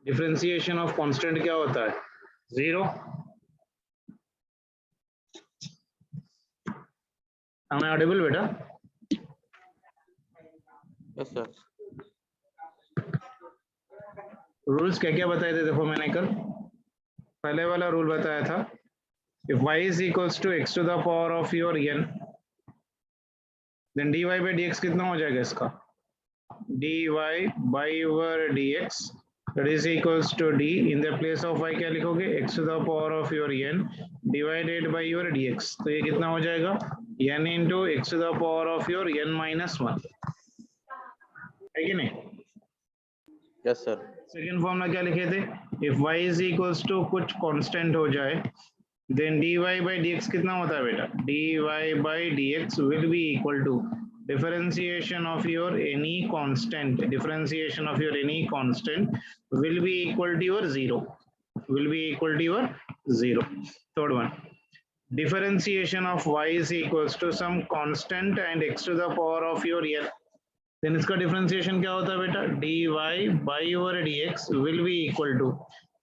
Differentiation of constant क्या होता है? 0। am I audible बेटा? Yes sir. रूल्स क्या क्या बताए थे देखो मैंने कल? पहले वाला रूल बताया था, if y is equals to x to the power of your n, then dy by dx कितना हो जाएगा इसका? dy by your dx that is equals to d, in the place of y क्या लिखोगे? x to the power of your n divided by your dx, तो ये कितना हो जाएगा? n into x to the power of your n minus 1, है कि नहीं? Yes sir. सेकेंड फॉर्मूला क्या लिखे थे? if y is equals to कुछ कांस्टेंट हो जाए, then dy by dx कितना होता है बेटा? dy by dx will be equal to differentiation of your any constant, differentiation of your any constant will be equal to your 0, will be equal to your 0. Third one, differentiation of y is equals to some constant and x to the power of your n, then इसका differentiation क्या होता है बेटा? dy by your dx will be equal to,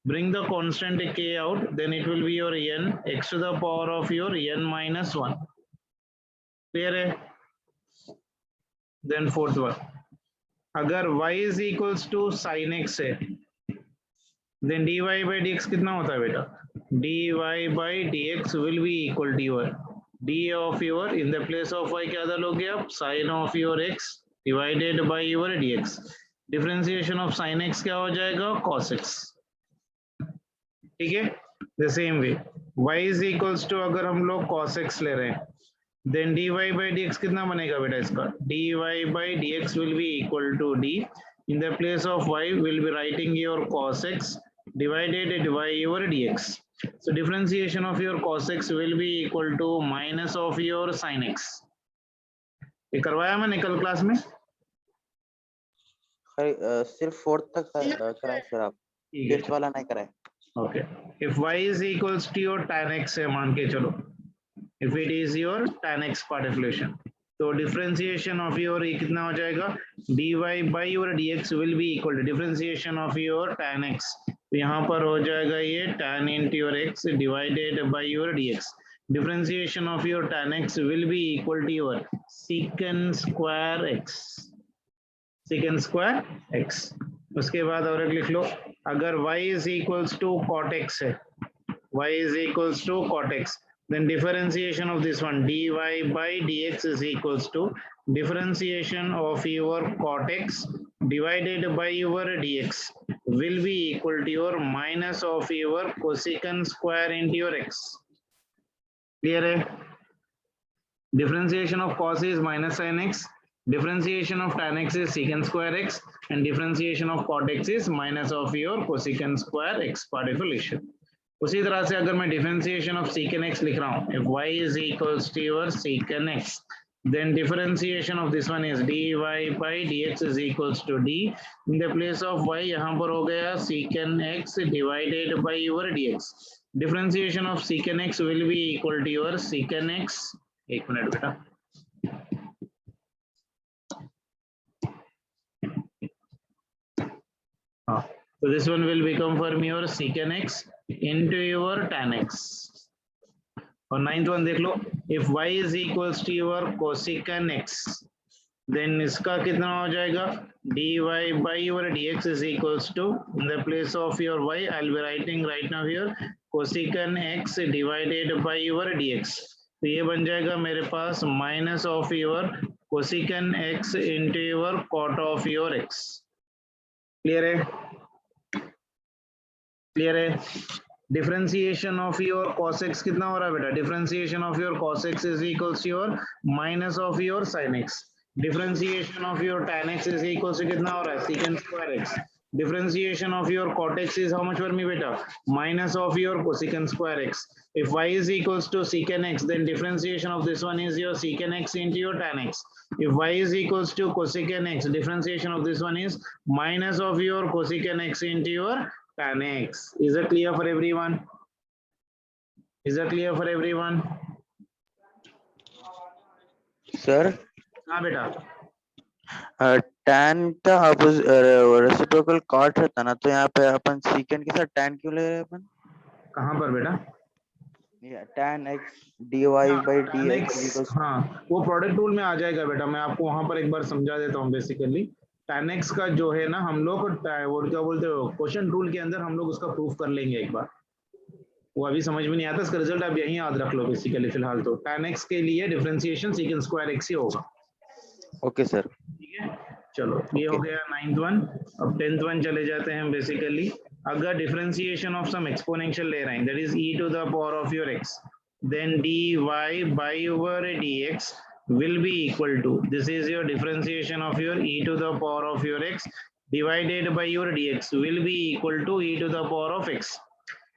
bring the constant k out, then it will be your n x to the power of your n minus 1. Clear है? Then fourth one, अगर y is equals to sin x है, then dy by dx कितना होता है बेटा? dy by dx will be equal to your d of your, in the place of y क्या डालोगे आप? sin of your x divided by your dx. Differentiation of sin x क्या हो जाएगा? cos x. ठीक है? The same way y is equals to, अगर हम लोग cos x ले रहे हैं, देन dy by dx कितना बनेगा बेटा इसका? dy by dx will be equal to d, in the place of y will be writing your cos x divided by your dx. So differentiation of your cos x will be equal to minus of your sin x. ये करवाया मैंने कल class में? सिर्फ fourth तक कराए sir आप, fifth वाला नहीं कराए। Okay, if y is equals to your tan x है मान के चलो, if it is your tan x partition, तो डिफरेंशिएशन ऑफ योर ये कितना हो जाएगा? dy by your dx will be equal to differentiation of your tan x, तो यहाँ पर हो जाएगा ये tan into your x divided by your dx. Differentiation of your tan x will be equal to your secant square x, secant square x. उसके बाद और एक लिख लो, अगर y is equals to cot x है, y is equals to cot x, then differentiation of this one dy by dx is equals to differentiation of your cot x divided by your dx will be equal to your minus of your cosecant square into your x. Clear है? Differentiation of cos is minus sin x, differentiation of tan x is secant square x, and differentiation of cot x is minus of your cosecant square x partition. उसी तरह से अगर मैं differentiation of secant x लिख रहा हूँ, if y is equals to your secant x, then differentiation of this one is dy by dx is equals to d, in the place of y यहाँ पर हो गया secant x divided by your dx. Differentiation of secant x will be equal to your secant x, एक minute बेटा, हाँ, so this one will become for me your secant x into your tan x. और ninth one देख लो, if y is equals to your cosecant x, then इसका कितना हो जाएगा? dy by your dx is equals to, in the place of your y I'll be writing right now here cosecant x divided by your dx, तो ये बन जाएगा मेरे पास minus of your cosecant x into your cot of your x. Clear है? Clear है? Differentiation of your cos x कितना हो रहा है बेटा? Differentiation of your cos x is equals to your minus of your sin x. Differentiation of your tan x is equals to कितना हो रहा है? secant square x. Differentiation of your cot x is how much for me beta? Minus of your cosecant square x. If y is equals to secant x, then differentiation of this one is your secant x into your tan x. If y is equals to cosecant x, differentiation of this one is minus of your cosecant x into your tan x. Is it clear for everyone? Is it clear for everyone? Sir हाँ बेटा, tan का reciprocal cot रहता ना, तो यहाँ पे अपन सीकेंड के साथ tan क्यों ले रहे हैं अपन? कहाँ पर बेटा? tan x dy by tan dx x, is equals हाँ वो प्रोडक्ट रूल में आ जाएगा बेटा, मैं आपको वहां पर एक बार समझा देता हूँ। बेसिकली tan x का जो है ना, हम लोग वो क्या बोलते हो, क्वेश्चन रूल के अंदर हम लोग उसका प्रूफ कर लेंगे एक बार। वो अभी समझ में नहीं आता, इसका रिजल्ट आप यहीं याद रख लो। बेसिकली फिलहाल तो tan x के लिए डिफरेंशिएशन सेकंड स्क्वायर x ही होगा। Okay sir. ठीक है, चलो ये हो गया 9th वन। अब 10th वन चले जाते हैं। बेसिकली अगर डिफरेंशिएशन ऑफ सम एक्सपोनेंशियल ले रहे हैं, that is e to the power of your x, then dy by over dx will be equal to, this is your differentiation of your e to the power of your x divided by your dx will be equal to e to the power of x।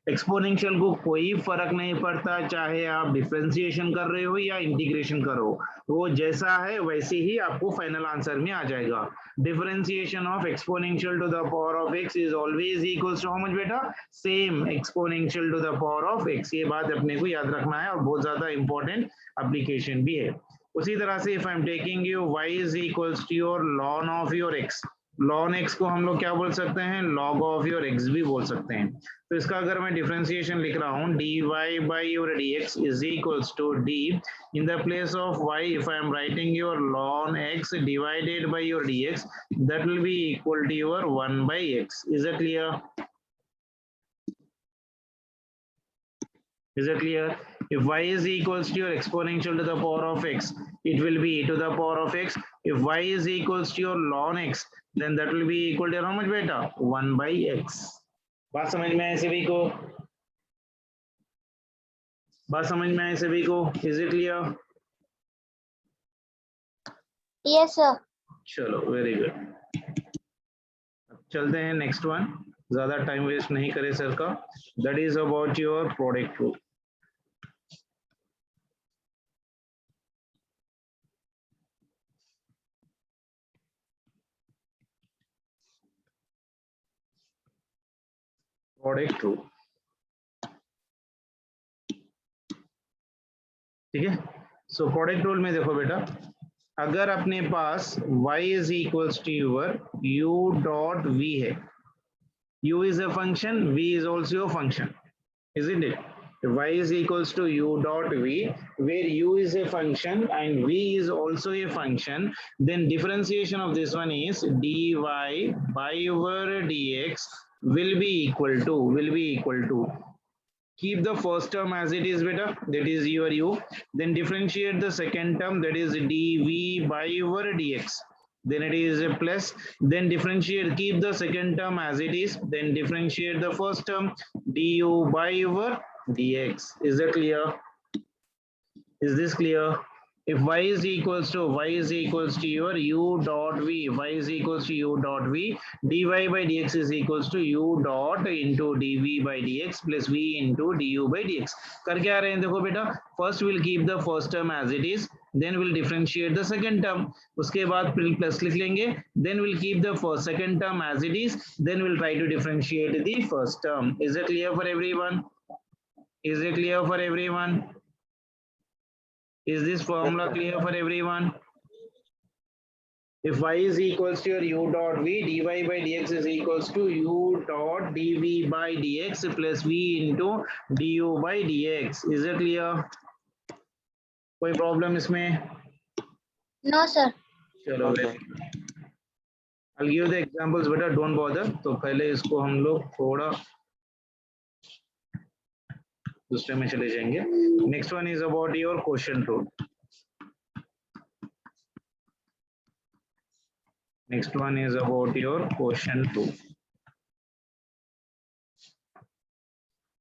Exponential को कोई फर्क नहीं पड़ता, चाहे आप differentiation कर रहे हो या इंटीग्रेशन करो, वो जैसा है वैसे ही आपको फाइनल आंसर में आ जाएगा। Differentiation of exponential to the power of x is always equals to how much बेटा? Same exponential to the power of x। ये बात अपने को याद रखना है और बहुत ज्यादा इंपॉर्टेंट एप्लीकेशन भी है। उसी तरह से if I am taking you y is equals to your ln of your x, ln x को हम लोग क्या बोल सकते हैं? log ऑफ योर x भी बोल सकते हैं। तो इसका अगर मैं डिफरेंशिएशन लिख रहा हूँ, dy by your dx is equals to d, in the place of y if I am writing your ln x divided by your dx, that will be equal to your 1 by x। is it clear? Is it clear? If y is equals to your exponential to the power of x, it will be e to the power of x. If y is equals to your ln x, then that will be equal to how much beta? 1 by x। बात समझ में आए सभी को? बात समझ में आए सभी को? Is it clear? Yes, sir. चलो वेरी गुड। चलते हैं नेक्स्ट वन, ज्यादा टाइम वेस्ट नहीं करे सर का। That is about your product rule. Product rule, ठीक है। सो प्रोडक्ट रूल में देखो बेटा, अगर अपने पास y is equals to your u dot v है, u is a function, v is also a function, isn't it? Y is equals to u dot v, where u is a function and v is also a function, then differentiation of this one is dy by over dx will be equal to, keep the first term as it is beta, that is your u, then differentiate the second term, that is dv by over dx, then it is a plus, then differentiate, keep the second term as it is, then differentiate the first term du by over dx। is that clear? Is this clear? If y is equals to your u dot v, y is equals to u dot v, dy by dx is equals to u dot into dv by dx plus v into du by dx। कर क्या रहे हैं देखो बेटा, first we'll keep the first term as it is, then we'll differentiate the second term, उसके बाद plus लिख लेंगे, then we'll keep the first second term as it is, then we'll try to differentiate the first term। is it clear for everyone? Is it clear for everyone? Is this formula clear for everyone? If y is equals to your u dot v, dy by dx is equals to u dot dv by dx plus v into du by dx। is it clear? कोई problem इसमें? No, sir. चलो I'll give the examples बेटा, don't bother। तो पहले इसको हम लोग थोड़ा दूसरे में चले जाएंगे। Next one is about your question rule. Next one is about your question rule.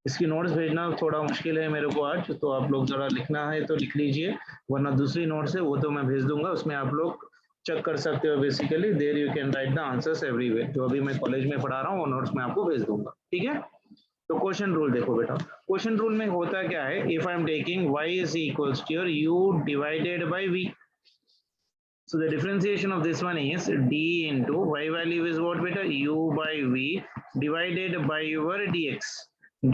इसकी नोट्स भेजना थोड़ा मुश्किल है मेरे को आज, तो आप लोग जरा लिखना है तो लिख लीजिए, वरना दूसरी नोट्स है वो तो मैं भेज दूंगा, उसमें आप लोग चेक कर सकते हो। Basically there you can write the answers everywhere. जो अभी मैं कॉलेज में पढ़ा रहा हूँ वो नोट्स मैं आपको भेज दूंगा, ठीक है। तो क्वेश्चन रूल देखो बेटा, क्वेश्चन रूल में होता क्या है, if I am taking y is equals to your u divided by v, so the differentiation of this one is d into y value is what beta, u by v divided by your dx।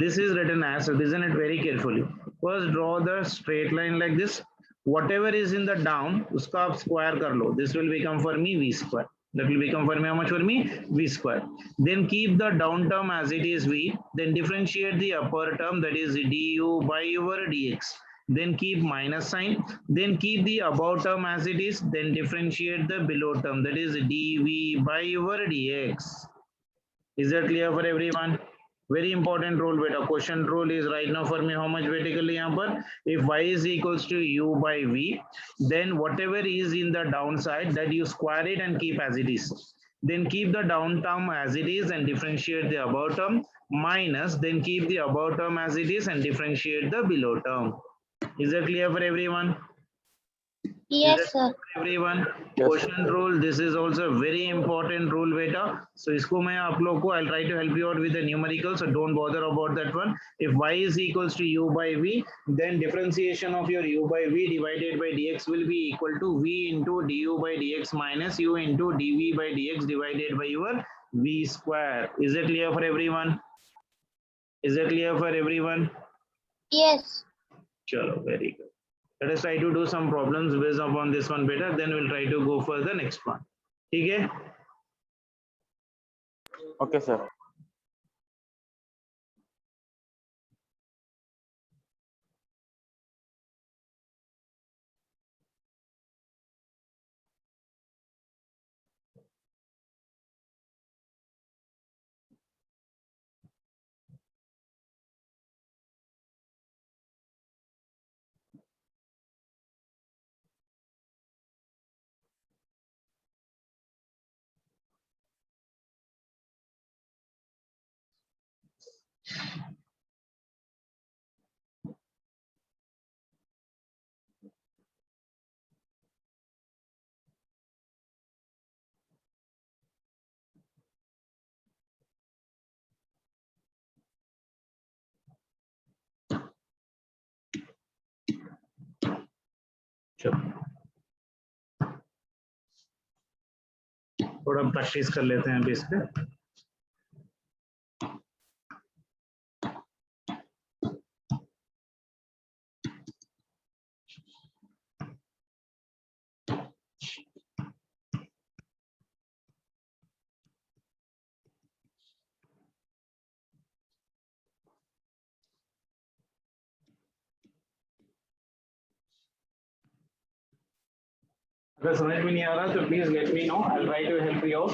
this is written as, so listen it very carefully, first draw the straight line like this, whatever is in the down uska आप square कर लो, this will become for me v square। That will become for me how much for me? V square. Then keep the down term as it is V. Then differentiate the upper term, that is du by over dx. Then keep minus sign. Then keep the above term as it is. Then differentiate the below term, that is dv by over dx. Is that clear for everyone? Very important rule, beta. Question rule is right now for me how much vertically यहाँ पर? If y is equals to u by v, then whatever is in the downside that you square it and keep as it is. Then keep the down term as it is and differentiate the above term, minus then keep the above term as it is and differentiate the below term. Is that clear for everyone? Yes, sir. Everyone, Yes. question rule, this is also a very important rule, beta. So isko main aap log ko, I'll try to help you out with the numerical, so don't bother about that one. If y is equals to u by v, then differentiation of your u by v divided by dx will be equal to v into du by dx minus u into dv by dx divided by your v square. Is it clear for everyone? Is it clear for everyone? Yes. Chalo, very good. Let us try to do some problems based upon this one better, then we'll try to go for the next one. Okay? Okay, sir. चलो थोड़ा practice कर लेते हैं अभी इस पे. अगर समझ में नहीं आ रहा तो please let me know, I try to help you out.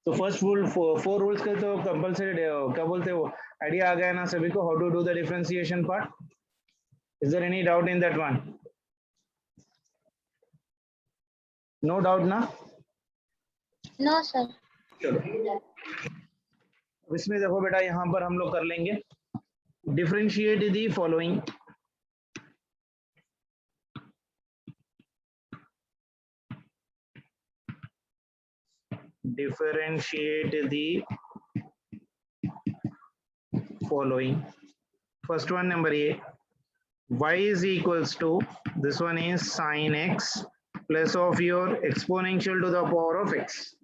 तो फर्स्ट रूल, फोर रूल्स के तो कंपलसरी क्या बोलते हैं वो आइडिया आ गया ना सभी को, how to do the differentiation part. Is there any doubt in that one? No doubt ना? No, sir. चलो इसमें देखो बेटा, यहाँ पर हम लोग कर लेंगे differentiate the following. Differentiate the following. First one, number A, y is equals to, this one is sin x plus of your exponential to the power of x.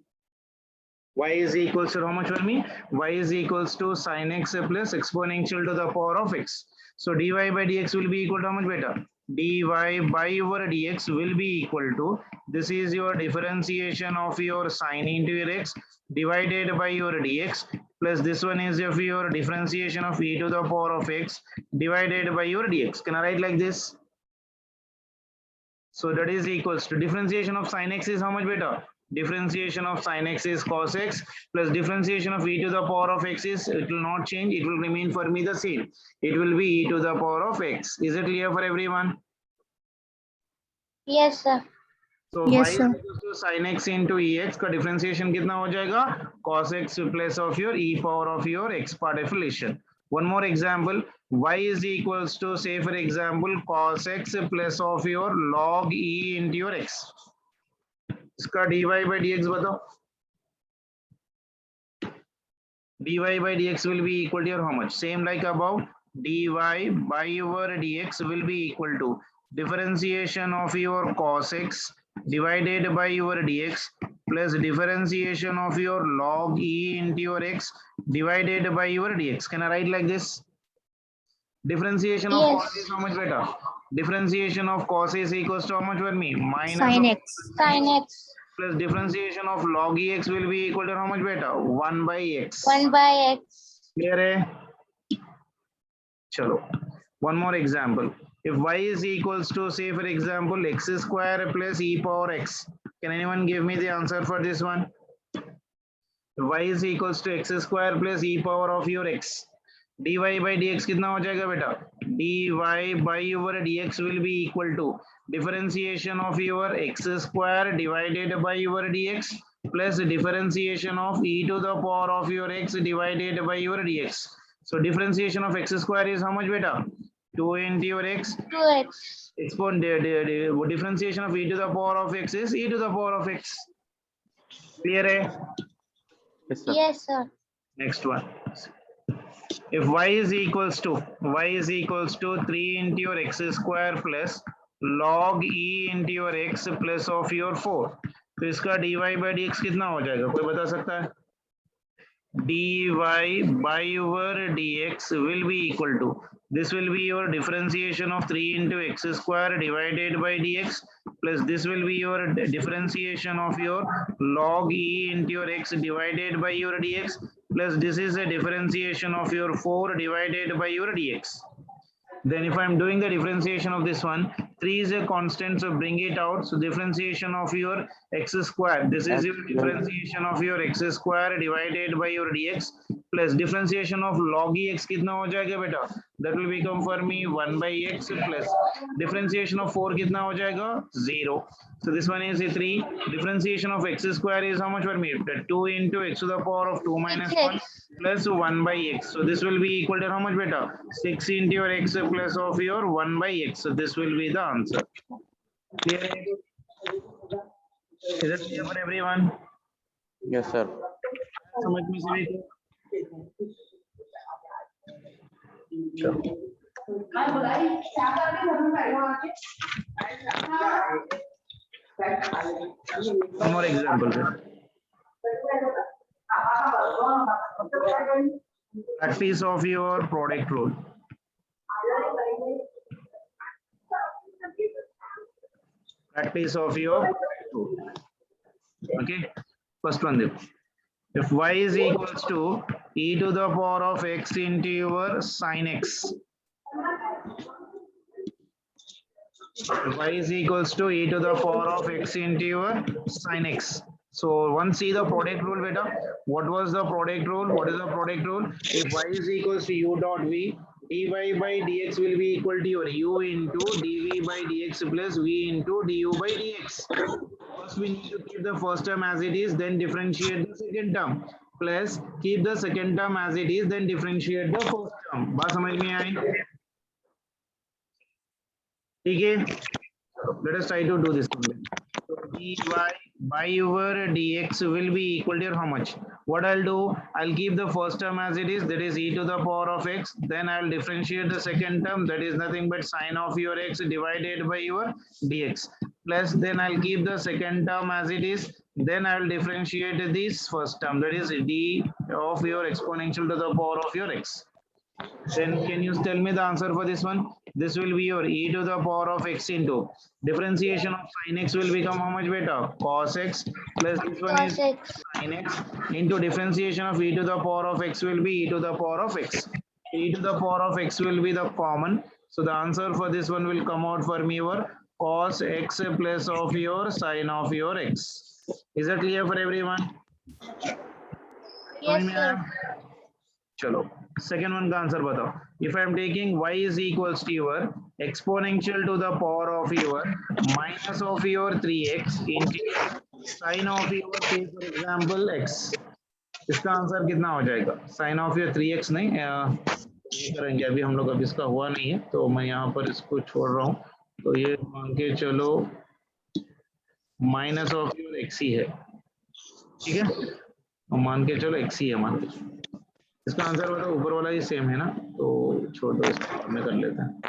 Y is equals to how much for me? Y is equals to sin x plus exponential to the power of x. So dy by dx will be equal to how much better? Dy by over dx will be equal to, this is your differentiation of your sin into your x divided by your dx, plus this one is of your differentiation of e to the power of x divided by your dx. Can I write like this? So that is equals to differentiation of sin x is how much better? Differentiation of sin x is cos x plus differentiation of e to the power of x is, it will not change, it will remain for me the same. It will be e to the power of x. Is it clear for everyone? Yes, sir. So Yes, y is sir. equals to sin x into ex का differentiation कितना हो जाएगा? Cos x plus of your e power of your x part affiliation. One more example, y is equals to, say for example, cos x plus of your log e into your x. इसका dy by dx बताओ. dy by dx will be equal to your how much? Same like above, dy by over dx will be equal to differentiation of your cos x divided by your dx plus differentiation of your log e into your x divided by your dx. Can I write like this? Differentiation of Yes. cos is how much better? Differentiation of cos A is equals to how much for me? Minus Sin of x. Sin x. plus differentiation of log EX will be equal to how much beta? 1 by x. 1 by x. Clear hai? Chalo. One more example. If y is equals to, say for example, x square plus e power x. Can anyone give me the answer for this one? Y is equals to x square plus e power of your x. dy by dx कितना हो जाएगा बेटा? dy by your dx will be equal to differentiation of your x square divided by your dx plus differentiation of e to the power of your x divided by your dx. So differentiation of x square is how much beta? 2 into your x. 2x. Differentiation of e to the power of x is e to the power of x. Clear hai? Yes, sir. Yes, sir. Next one. If y is equals to 3 into your x square plus log e into your x plus of your 4, तो इसका dy by dx कितना हो जाएगा? कोई बता सकता है? dy by your dx will be equal to, this will be your differentiation of 3 into x square divided by dx plus this will be your differentiation of your log e into your x divided by your dx plus this is a differentiation of your 4 divided by your dx. Then if I am doing the differentiation of this one, 3 is a constant, so bring it out. So differentiation of your x square, this is your differentiation of your x square divided by your dx plus differentiation of log ex कितना हो जाएगा बेटा? That will become for me 1 by x plus differentiation of 4 कितना हो जाएगा? 0. So this one is a 3. Differentiation of x square is how much for me? 2 into x to the power of 2 minus 1 plus 1 by x. So this will be equal to how much beta? 6 into your x plus of your 1 by x. So this will be the answer. Clear? Is it clear for everyone? Yes, sir. समझ में सभी को? चलो. One more example, sir. Practice of your product rule. Practice of your rule. Okay. First one, देखो. If y is equals to e to the power of x into your sin x. If y is equals to e to the power of x into your sin x. So once see the product rule beta. What was the product rule? What is the product rule? If y is equals to u dot v, dy by dx will be equal to your u into dv by dx plus v into du by dx. First we need to keep the first term as it is, then differentiate the second term. Plus keep the second term as it is, then differentiate the first term. बात समझ में आई? ठीक है? Let us try to do this. So dy by your dx will be equal to how much? What I'll do, I'll keep the first term as it is, that is e to the power of x. Then I'll differentiate the second term, that is nothing but sine of your x divided by your dx. Plus then I'll keep the second term as it is. Then I'll differentiate this first term, that is d of your exponential to the power of your x. Then can you tell me the answer for this one? This will be your e to the power of x into differentiation of sin x will become how much beta? Cos x plus this one is sin x into differentiation of e to the power of x will be e to the power of x. E to the power of x will be the common. So the answer for this one will come out for me your cos x plus of your sin of your x. Is that clear for everyone? Yes, sir. चलो second one का answer बताओ. If I am taking y is equals to your exponential to the power of your minus of your 3x into sin of your, say for example x. इसका answer कितना हो जाएगा? sin of your 3x नहीं ये करेंगे अभी हम लोग, अभी इसका हुआ नहीं है तो मैं यहाँ पर इसको छोड़ रहा हूँ. तो ये मान के चलो माइनस ऑफ योर x ही है. ठीक है, मान के चलो x ही है मान के. इसका आंसर बताओ. ऊपर वाला ही सेम है ना, तो छोड़ दो, इसको बाद में कर लेते हैं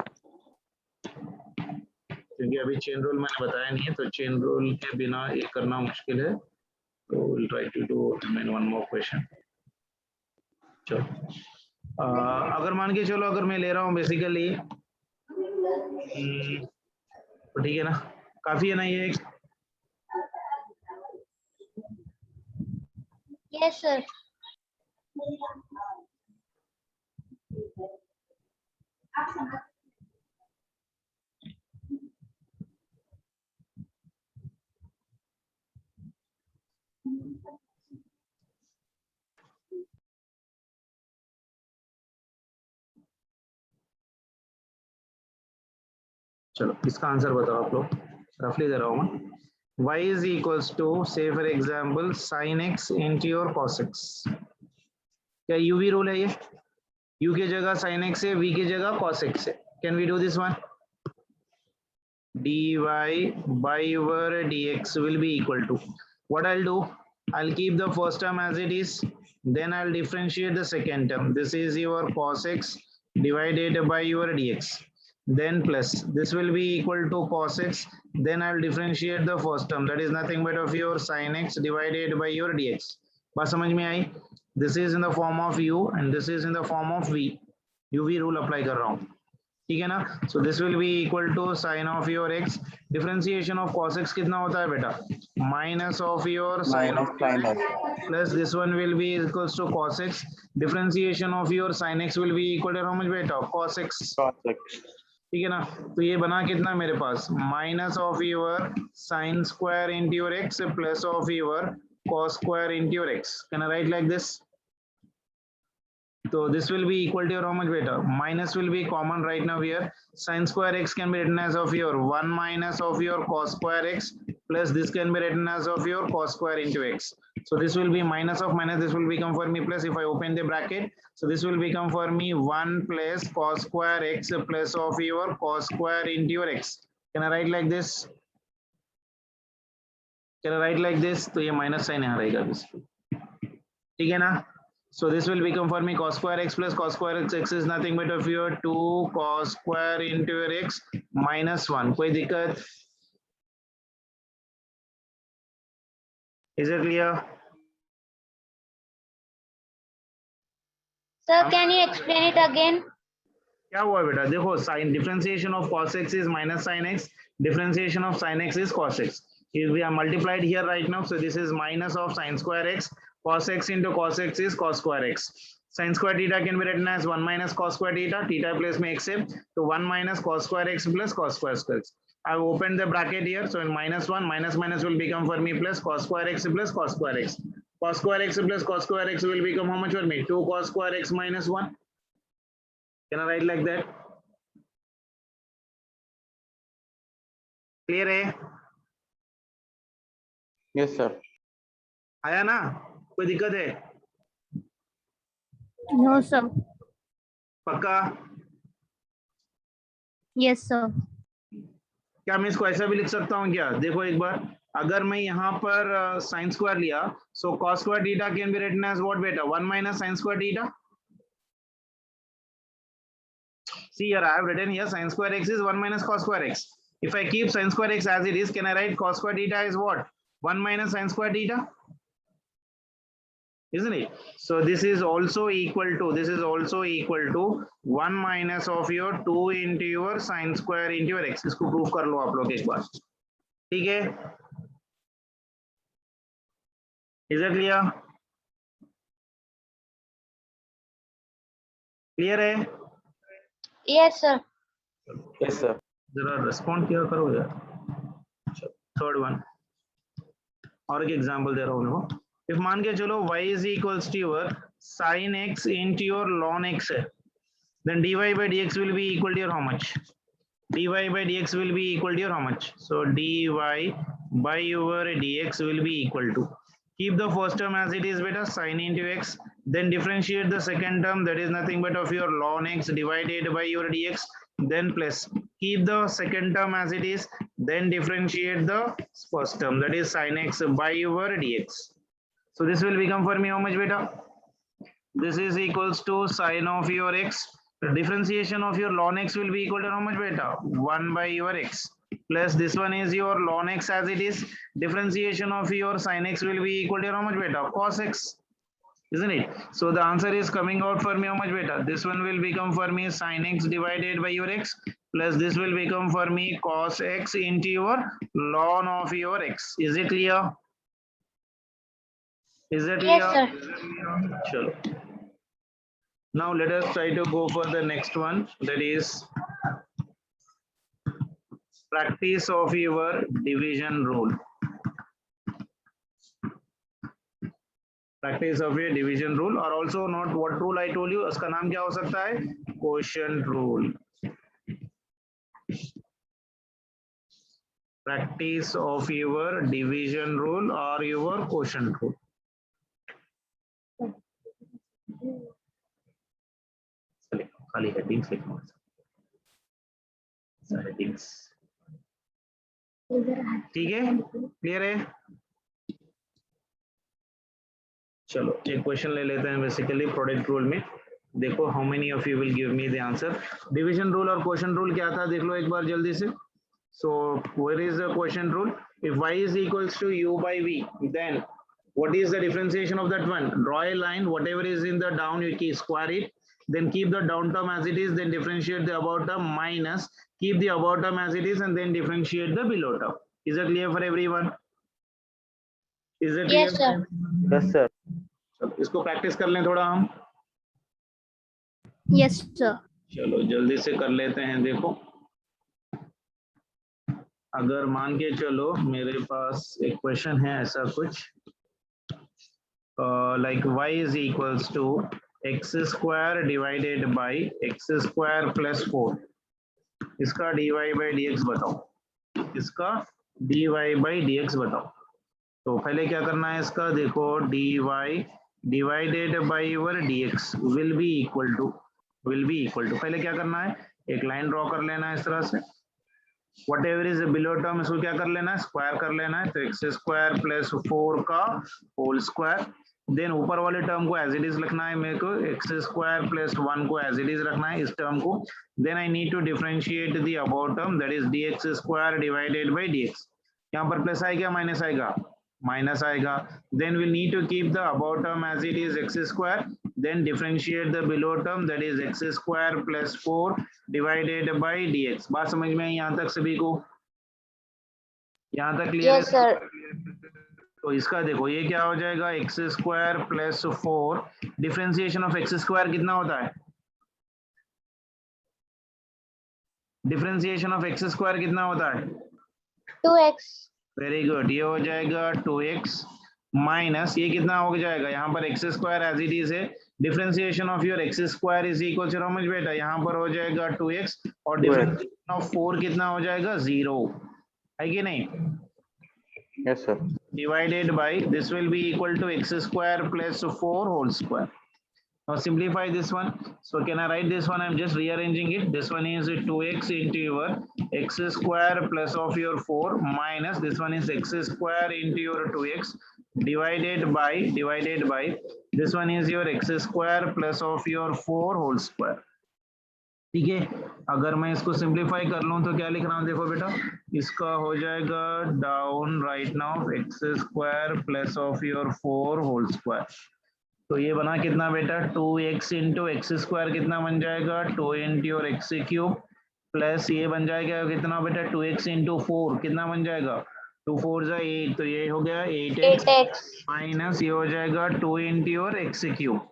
क्योंकि अभी चेन रूल मैंने बताया नहीं है, तो चेन रूल के बिना ये करना मुश्किल है. तो will try to do one more question. चलो अगर मान के चलो, अगर मैं ले रहा हूँ बेसिकली तो ठीक है ना, काफी है ना ये? Yes, sir. चलो इसका आंसर बताओ आप लोग, रफली दे रहा हूँ मैं। y is equals to, say for example, sin x into your cos x। क्या uv रूल है ये? u की जगह sin x है, v की जगह cos x है। Can we do this one? dy by over dx will be equal to, what I'll do, I'll keep the first term as it is, then I'll differentiate the second term. This is your cos x divided by your dx, then plus this will be equal to cos x, then I'll differentiate the first term, that is nothing but of your sin x divided by your dx। बात समझ में आई? This is in the form of u and this is in the form of v, uv rule apply कर रहा हूँ, ठीक है ना। So this will be equal to sine of your x, differentiation of cos x कितना होता है बेटा? Minus of your sine of plus this one will be equals to cos x, differentiation of your sine x will be equal to how much बेटा? Cos x, ठीक है ना। तो ये बना कितना मेरे पास? Minus of your sine square into your x plus of your cos square into your x. Can I right like this? So this will be equal to your how much beta? Minus will be common right now here. Sin square x can be written as of your 1 minus of your cos square x plus this can be written as of your cos square into x. So this will be minus of minus, this will become for me plus, if I open the bracket. So this will become for me 1 plus cos square x plus of your cos square into your x. Can I write like this? Can I write like this? तो ये minus sign यहाँ रहेगा, ठीक है ना। So this will become for me cos square x plus cos square x is nothing but of your 2 cos square into your x minus 1। कोई दिक्कत? Is it clear? Sir, can you explain it again? क्या हुआ बेटा? देखो sin differentiation of cos x is minus sin x, differentiation of sin x is cos x. If we are multiplied here right now, so this is minus of sin square x, cos x into cos x is cos square x. Sin square theta can be written as 1 minus cos square theta, theta place में x है, तो 1 minus cos square x plus cos square x. I've opened the bracket here, so in minus 1 minus minus will become for me plus cos square x plus cos square x. Cos square x plus cos square x will become how much for me? 2 cos square x minus 1. Can I write like that? Clear है? Yes sir. आया ना? कोई दिक्कत है? No, sir. पक्का? Yes, sir. क्या मैं इसको ऐसा भी लिख सकता हूँ क्या? देखो एक बार, अगर मैं यहाँ पर साइन स्क्वायर लिया, सो cos square theta can be written as what बेटा? 1 minus sin square theta. See here, I have written here sin square x is 1 minus cos square x. If I keep sin square x as it is, can I write cos square theta is what? 1 minus sin square theta, isn't it? So this is also equal to 1 minus of your 2 into your sin square into your x. इसको proof कर लो आप लोग एक बार, ठीक है? Is it clear? Clear है? Yes, sir. Yes sir. जरा respond किया करो यार। थर्ड वन और एक एग्जांपल दे रहा हूँ देखो। इफ मान के चलो y is equals to your sin x into your ln x है, then dy by dx will be equal to your how much? dy by dx will be equal to your how much? So dy by over dx will be equal to, keep the first term as it is beta, sin into x, then differentiate the second term, that is nothing but of your ln x divided by your dx, then plus keep the second term as it is, then differentiate the first term, that is sin x by over dx. So this will become for me how much beta? This is equals to sin of your x, the differentiation of your ln x will be equal to how much beta? 1 by your x, plus this one is your ln x as it is, differentiation of your sin x will be equal to how much beta? Cos x, isn't it? So the answer is coming out for me how much beta? This one will become for me sin x divided by your x, plus this will become for me cos x into your ln of your x. Is it clear? Is it clear? Yes, sir. Chalo. Now let us try to go for the next one, that is practice of your division rule. Practice of your division rule, or also not what rule I told you, उसका नाम क्या हो सकता है? Quotient rule. Practice of your division rule or your quotient rule. खाली headings लिखना, headings. ठीक है, क्लियर है? चलो एक क्वेश्चन ले लेते हैं बेसिकली प्रोडक्ट रूल में. देखो how many of you will give me the answer. Division rule और क्वोशंट रूल क्या था देख लो एक बार जल्दी से. So where is the quotient rule? If y is equals to u by v, then what is the differentiation of that one? Draw a line, whatever is in the down you keep square it, then keep the down term as it is, then differentiate the above term minus keep the above term as it is, and then differentiate the below term. Is it clear for everyone? Is it clear? Yes, sir. Yes, sir. चलो इसको practice कर लें थोड़ा हम. Yes, sir. चलो जल्दी से कर लेते हैं. देखो अगर मान के चलो मेरे पास एक क्वेश्चन है ऐसा कुछ like y is equals to x square divided by x square plus 4. इसका dy by dx बताओ. इसका dy by dx बताओ. तो पहले क्या करना है इसका, देखो dy divided by your dx will be equal to पहले क्या करना है, एक लाइन ड्रॉ कर लेना है इस तरह से. whatever is below term इसको क्या कर लेना है, स्क्वायर कर लेना है. तो x स्क्वायर प्लस 4 का होल स्क्वायर. देन ऊपर वाले टर्म को एज इट इज लिखना है मेरे को, x स्क्वायर प्लस 1 को एज इट इज रखना है इस टर्म को. Then I need to differentiate the above term, that is dx square divided by dx. यहाँ पर प्लस आएगा माइनस आएगा, माइनस आएगा. Then we need to keep the above term as it is x square, then differentiate the below term, that is x square plus 4 divided by dx. बात समझ में आई यहाँ तक सभी को? यहाँ तक क्लियर है? Yes, sir. तो इसका देखो ये क्या हो जाएगा, x square plus 4. Differentiation of x square कितना होता है? डिफरेंशिएशन ऑफ x स्क्वायर कितना होता है? 2x. Very good. ये हो जाएगा 2x माइनस ये कितना हो जाएगा, यहाँ पर x square as it is है. Differentiation of your x square is equal to Ramesh बेटा यहाँ पर हो जाएगा 2x और डिफरेंशिएशन ऑफ 4 कितना हो जाएगा, 0 है कि नहीं? Yes, sir. Divided by this will be equal to x square plus 4 whole square. Now simplify this one. So can I write this one? I'm just rearranging it. This one is 2x into your x square plus of your 4 minus this one is x square into your 2x divided by this one is your x square plus of your 4 whole square. ठीक है, अगर मैं इसको simplify कर लूं तो क्या लिख रहा हूं देखो बेटा, इसका हो जाएगा down right now x square plus of your 4 whole square. तो ये बना कितना बेटा, 2x इंटू एक्स स्क्वायर कितना बन जाएगा, 2 into your x cube plus ये बन जाएगा कितना बेटा, 2x इंटू 4 कितना बन जाएगा, 2 4 जा 8, तो ये हो गया 8x माइनस ये हो जाएगा 2 इंटू योर एक्स क्यूब.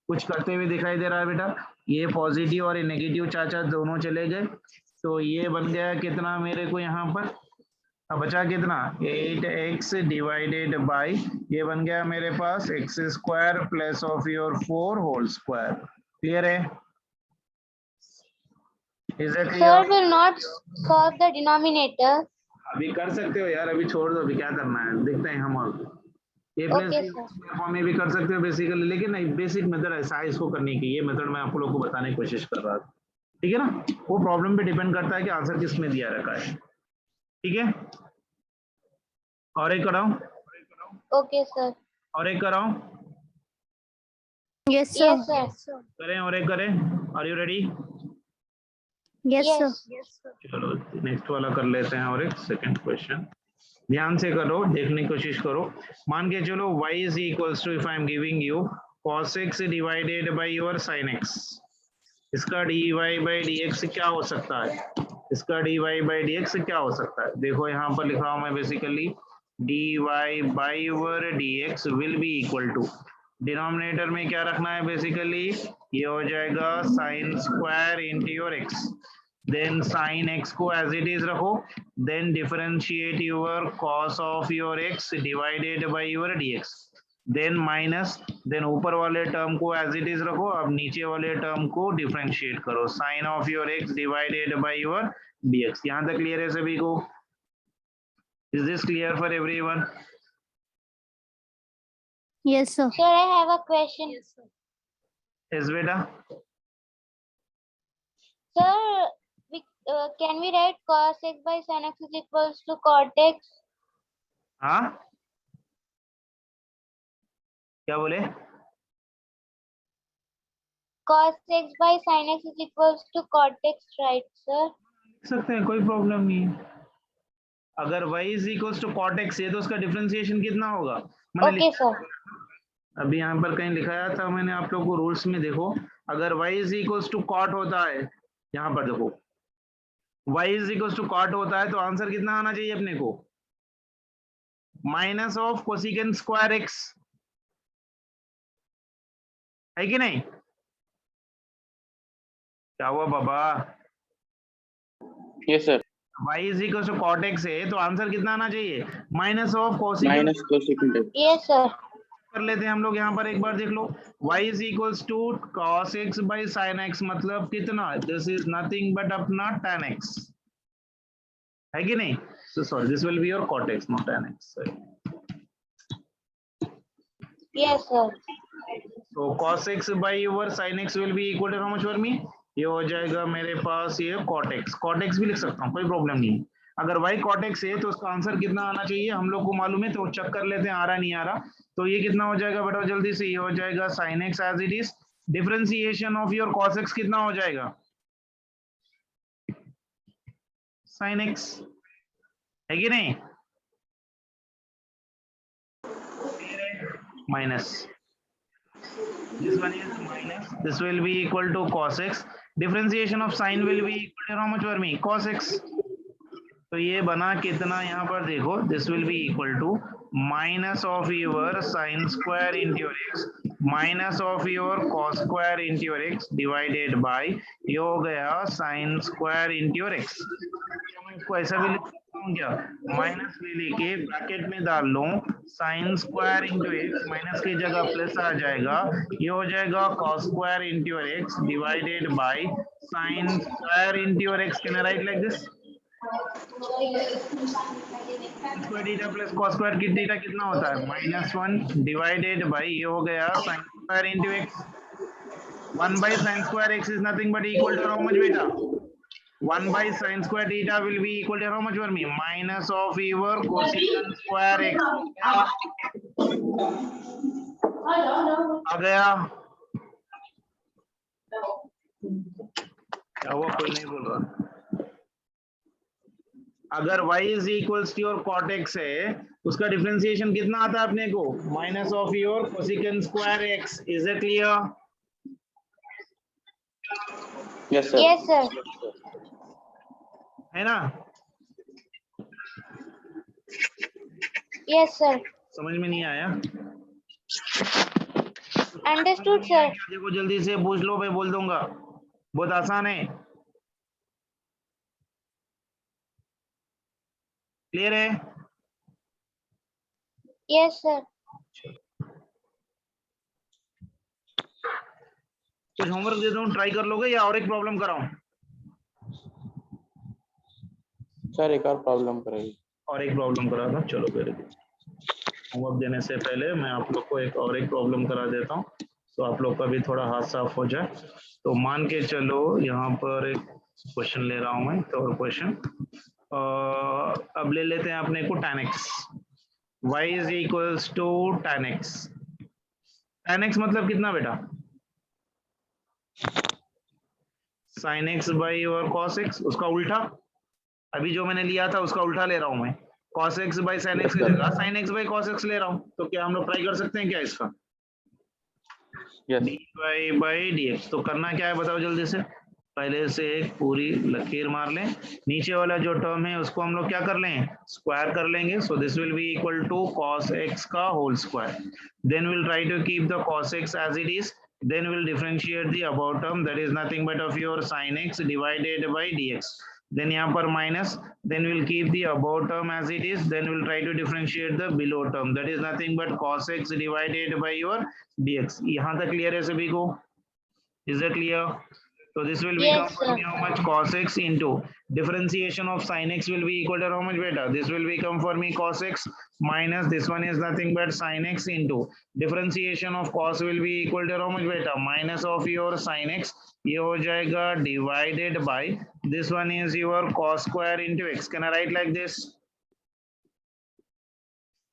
कुछ करते हुए दिखाई दे रहा है बेटा, ये पॉजिटिव और नेगेटिव चाचा दोनों चले गए. तो ये बन गया कितना मेरे को यहाँ पर, अब बचा कितना, 8x डिवाइडेड बाय ये बन गया मेरे पास x square plus of your 4 whole square. Clear है? Is that clear? Sir will not solve the denominator. अभी कर सकते हो यार, अभी छोड़ दो, अभी क्या करना है देखते हैं हम. और ये फॉर्म में भी कर सकते हो बेसिकली, लेकिन बेसिक मेथड ऐसा है इसको करने की. ये मेथड मैं आप लोगों को बताने की कोशिश कर रहा था. ठीक है ना, वो प्रॉब्लम पे डिपेंड करता है कि आंसर किस में दिया रखा है. ठीक है, और एक कराऊं? Okay, sir. और एक कराऊं? Yes, sir. Yes, sir. करें और एक करें. Are you ready? Yes, sir. Yes, sir. चलो नेक्स्ट वाला कर लेते हैं. और एक सेकंड क्वेश्चन ध्यान से करो, देखने की कोशिश करो. मान के चलो y is equals to, if I am giving you cos x divided by your sin x, इसका dy by dx क्या हो सकता है? इसका dy by dx क्या हो सकता है? देखो यहाँ पर लिख रहा हूं मैं basically dy by your dx will be equal to, denominator में क्या रखना है बेसिकली, ये हो जाएगा sine square into your x, then sine x को एज इट इज रखो, then differentiate your cos of your x divided by your dx, then minus, then ऊपर वाले टर्म को एज इट इज रखो, अब नीचे वाले टर्म को डिफरेंशिएट करो, sine of your x divided by your dx। यहां तक क्लियर है सभी को? Is this clear for everyone? Yes, sir. Sir, I have a question. Yes बेटा। Sir, can we write cos x by sin x is equals to cot x? हाँ क्या बोले? Cos x by sin x is equals to cot x, right, sir? लिख सकते हैं, कोई problem नहीं है। अगर y is equals to cot x है तो उसका डिफरेंशिएशन कितना होगा? मैंने Okay, sir. अभी यहाँ पर कहीं लिखाया था मैंने आप लोगों को रूल्स में, देखो अगर y is equals to cot होता है, यहाँ पर देखो y is equals to cot होता है तो आंसर कितना आना चाहिए अपने को? Minus of cosecant square x, है कि नहीं? क्या हुआ बाबा? Yes sir. y is equals to cot x है तो आंसर कितना आना चाहिए? Minus of cosecant. Minus cosecant. Yes, sir. कर लेते हैं हम लोग, यहाँ पर एक बार देख लो, y is equals to cos x by sin x मतलब कितना? दिस इज नथिंग बट अपना tan x, है कि नहीं? So sorry, this will be your cot x, not tan x. Sorry. Yes, sir. So cos x by your sin x will be equal to how much for me? ये हो जाएगा मेरे पास ये cot x, cot x भी लिख सकता हूँ, कोई प्रॉब्लम नहीं है। अगर y cot x है तो उसका आंसर कितना आना चाहिए हम लोग को मालूम है, तो चेक कर लेते हैं आ रहा नहीं आ रहा। तो ये कितना हो जाएगा बताओ जल्दी से? ये हो जाएगा sin x as it is, differentiation of your cos x कितना हो जाएगा? sin x, है कि नहीं? Minus, this one is minus, this will be equal to cos x, differentiation of sin will be equal to how much for me? Cos x। तो ये बना कितना यहाँ पर देखो, this will be equal to minus of your sin square into your x minus of your cos square into your x divided by, ये हो गया sin square into your x। मैं इसको ऐसा भी लिख सकता हूँ क्या? माइनस ले लेके ब्रैकेट में डाल लो sin square into x, minus की जगह प्लस आ जाएगा, ये हो जाएगा cos square into your x divided by sin square into your x। Can I write like this? Square theta plus cos square की थीटा कितना होता है? -1 डिवाइडेड बाय, ये हो गया sin square into x, 1 by sin square x is nothing but equal to how much beta? 1 by sin square theta will be equal to how much for me? Minus of your cosecant square x। आ गया? क्या हुआ, कोई नहीं बोल रहा? अगर y is equals to your cot x है उसका डिफरेंशिएशन कितना आता है अपने को? Minus of your cosecant square x। Is it clear? Yes sir. Yes, sir. है ना? Yes, sir. समझ में नहीं आया? Understood, sir. देखो जल्दी से पूछ लो, मैं बोल दूंगा, बहुत आसान है। क्लियर है? Yes, sir. कुछ होमवर्क देता हूँ, ट्राई कर लोगे या और एक प्रॉब्लम कराऊं? सर एक और प्रॉब्लम करेगी। और एक प्रॉब्लम करा था, चलो वेरी गुड। होमवर्क देने से पहले मैं आप लोग को एक प्रॉब्लम करा देता हूँ तो आप लोग का भी थोड़ा हाथ साफ हो जाए। तो मान के चलो यहाँ पर एक क्वेश्चन ले रहा हूँ मैं, तो और क्वेश्चन अब ले लेते हैं अपने को tan x, y is equals to tan x। tan x मतलब कितना बेटा? sin x by और cos x, उसका उल्टा, अभी जो मैंने लिया था उसका उल्टा ले रहा हूं मैं, cos x by sin x की जगह sin x by cos x ले रहा हूं। तो क्या हम लोग ट्राई कर सकते हैं क्या इसका? यस। dy by dx। तो करना क्या है बताओ जल्दी से, पहले से एक पूरी लकीर मार लें, नीचे वाला जो टर्म है उसको हम लोग क्या कर लें, स्क्वायर कर लेंगे. So this will be equal to cos x का whole square. Then will try to keep the cos x as it is. Then we'll differentiate the above term, that is nothing but of your sin x divided by dx. Then यहाँ पर minus, then we'll keep the above term as it is. Then we'll try to differentiate the below term, that is nothing but cos x divided by your dx. यहाँ तक clear है सभी को? Is that clear? So this will become Yes, sir. how much, cos x into differentiation of sin x will be equal to how much beta? This will become for me cos x minus this one is nothing but sin x into differentiation of cos will be equal to how much beta? Minus of your sin x. ये हो जाएगा divided by this one is your cos square into x. Can I write like this?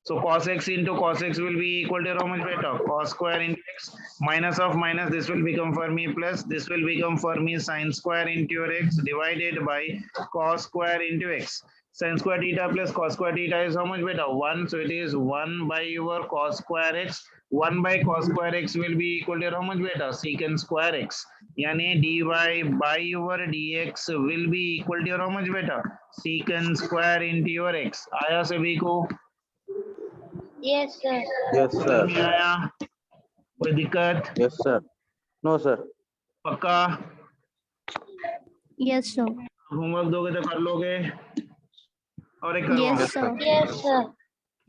So cos x into cos x will be equal to how much beta? Cos square into x minus of minus, this will become for me plus, this will become for me sin square into your x divided by cos square into x. Sin square theta plus cos square theta is how much beta? 1. So it is 1 by your cos square x. 1 by cos square x will be equal to how much beta? Secant square x. यानी dy by your dx will be equal to how much beta? Secant square into your x. आया सभी को? Yes, sir. Yes, समझ sir. में आया? कोई दिक्कत? Yes, sir. No, sir. पक्का? Yes, sir. होमवर्क दोगे तो कर लोगे? और एक करवाऊं? Yes, sir. Yes, sir.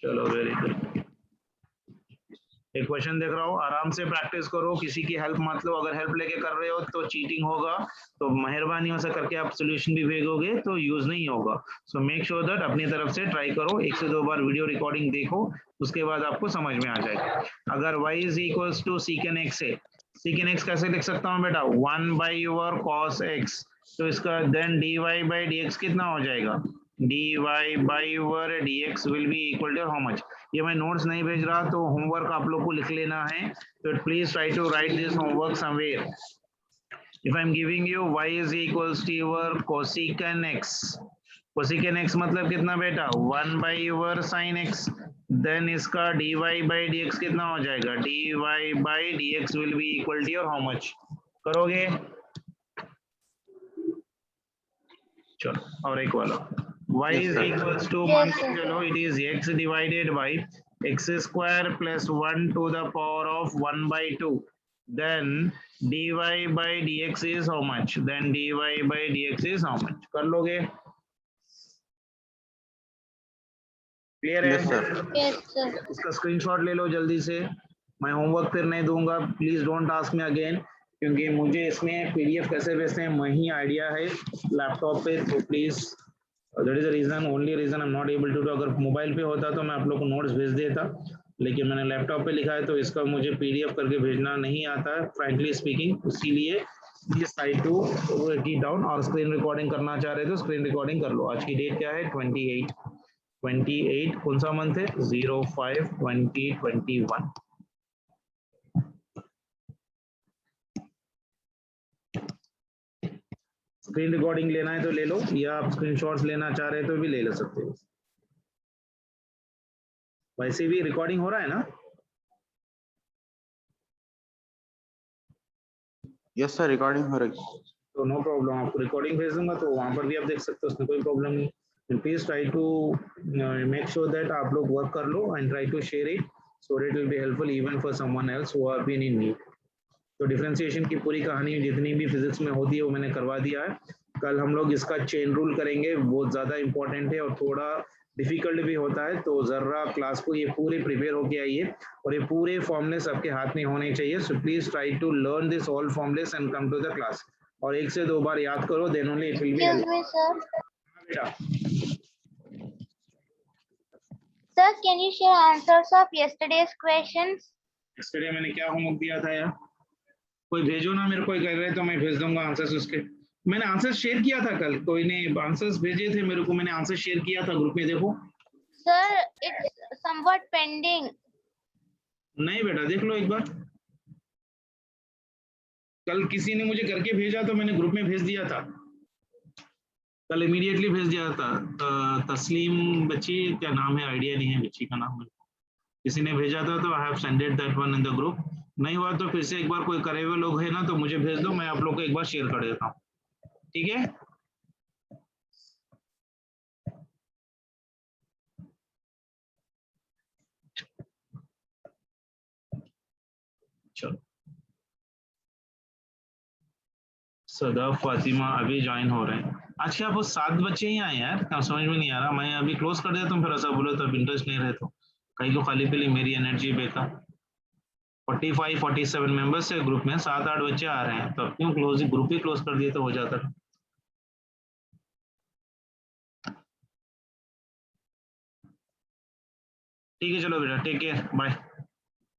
चलो वेरी गुड. एक क्वेश्चन देख रहा हूँ, आराम से प्रैक्टिस करो, किसी की हेल्प मत लो. अगर हेल्प लेके कर रहे हो तो चीटिंग होगा, तो मेहरबानी से करके आप सोल्यूशन भी भेजोगे तो यूज नहीं होगा. सो मेक श्योर दैट अपनी तरफ से ट्राई करो, 1 से 2 बार वीडियो रिकॉर्डिंग देखो, उसके बाद आपको समझ में आ जाएगा. अगर y is equals to secant x है, secant x कैसे लिख सकता हूँ बेटा? 1 by your cos x. तो इसका देन dy by dx कितना हो जाएगा? dy by your dx will be equal to how much? ये मैं नोट्स नहीं भेज रहा, तो होमवर्क आप लोग को लिख लेना है. तो please try to write this homework somewhere. If I'm giving you y is equals to your cosecant x. Cosecant x मतलब कितना बेटा? 1 by your sin x. Then इसका dy by dx कितना हो जाएगा? dy by dx will be equal to your how much? करोगे? चलो और एक वाला. Y is equals to मान के चलो it is x divided by x square plus 1 to the power of 1 by 2. Then dy by dx is how much? Then dy by dx is how much? कर लोगे? Clear है? Yes, sir. Yes, sir. इसका screenshot ले लो जल्दी से. मैं homework फिर नहीं दूंगा, please don't ask me again, क्योंकि मुझे इसमें पीडीएफ कैसे भेजते हैं वही आइडिया है लैपटॉप पे. तो please that is the reason, only reason I am not able to do. अगर मोबाइल पे होता तो मैं आप लोग को नोट्स भेज देता, लेकिन मैंने लैपटॉप पे लिखा है तो इसका मुझे पीडीएफ करके भेजना नहीं आता है फ्रैंकली स्पीकिंग. इसीलिए please try to write it down. और स्क्रीन रिकॉर्डिंग करना चाह रहे तो स्क्रीन रिकॉर्डिंग कर लो. आज की डेट क्या है? 28 कौन सा मंथ है? 05/2021. स्क्रीन रिकॉर्डिंग लेना है तो ले लो, या आप स्क्रीनशॉट्स लेना चाह रहे तो भी ले सकते हो. वैसे भी रिकॉर्डिंग हो रहा है ना? Yes, sir. Recording हो रही. तो नो प्रॉब्लम, आपको रिकॉर्डिंग भेज दूंगा तो वहां पर भी आप देख सकते हो, उसमें कोई प्रॉब्लम नहीं. Please try to make sure that आप लोग वर्क कर लो and try to share it so it will be helpful even for someone else who are been in need. तो डिफरेंशिएशन की पूरी कहानी जितनी भी फिजिक्स में होती है वो मैंने करवा दिया है. कल हम लोग इसका चेन रूल करेंगे, बहुत ज्यादा इंपॉर्टेंट है और थोड़ा डिफिकल्ट भी होता है. तो जरा क्लास को ये पूरे प्रिपेयर होके आइए, और ये पूरे फॉर्मूले सबके हाथ में होने चाहिए. So please try to learn this all formulas and come to the class. और 1 से 2 बार याद करो, then only it will be Excuse me, sir. बेटा. Sir, can you share answers of yesterday's questions? yesterday मैंने क्या होमवर्क दिया था यार? कोई भेजो ना, मेरे को कर रहे तो मैं भेज दूंगा आंसर्स उसके. मैंने आंसर शेयर किया था कल, कोई ने आंसर्स भेजे थे मेरे को, मैंने आंसर शेयर किया था ग्रुप में, देखो. Sir, it's somewhat pending. नहीं बेटा, देख लो एक बार. कल किसी ने मुझे करके भेजा तो मैंने ग्रुप में भेज दिया था, कल इमीडिएटली भेज दिया था. तस्लीम बच्ची, क्या नाम है आइडिया नहीं है बच्ची का नाम, किसी ने भेजा था तो I have सेंडेड that one in the group. नहीं हुआ तो फिर से एक बार कोई करे हुए लोग है ना तो मुझे भेज दो, मैं आप लोग को एक बार शेयर कर देता हूँ. ठीक है, चलो सदा फातिमा अभी ज्वाइन हो रहे हैं। आज क्या आप 7 बच्चे ही आए यार, क्या समझ में नहीं आ रहा। मैं अभी क्लोज कर देता हूँ, फिर ऐसा बोलो तो इंटरेस्ट नहीं रहे तो कहीं को खाली पीली मेरी एनर्जी बेकार। 45-47 मेंबर्स है ग्रुप में, 7-8 बच्चे आ रहे हैं, तो अब क्यों क्लोज ग्रुप ही क्लोज कर दिए तो हो जाता। ठीक है चलो बेटा, टेक केयर, बाय।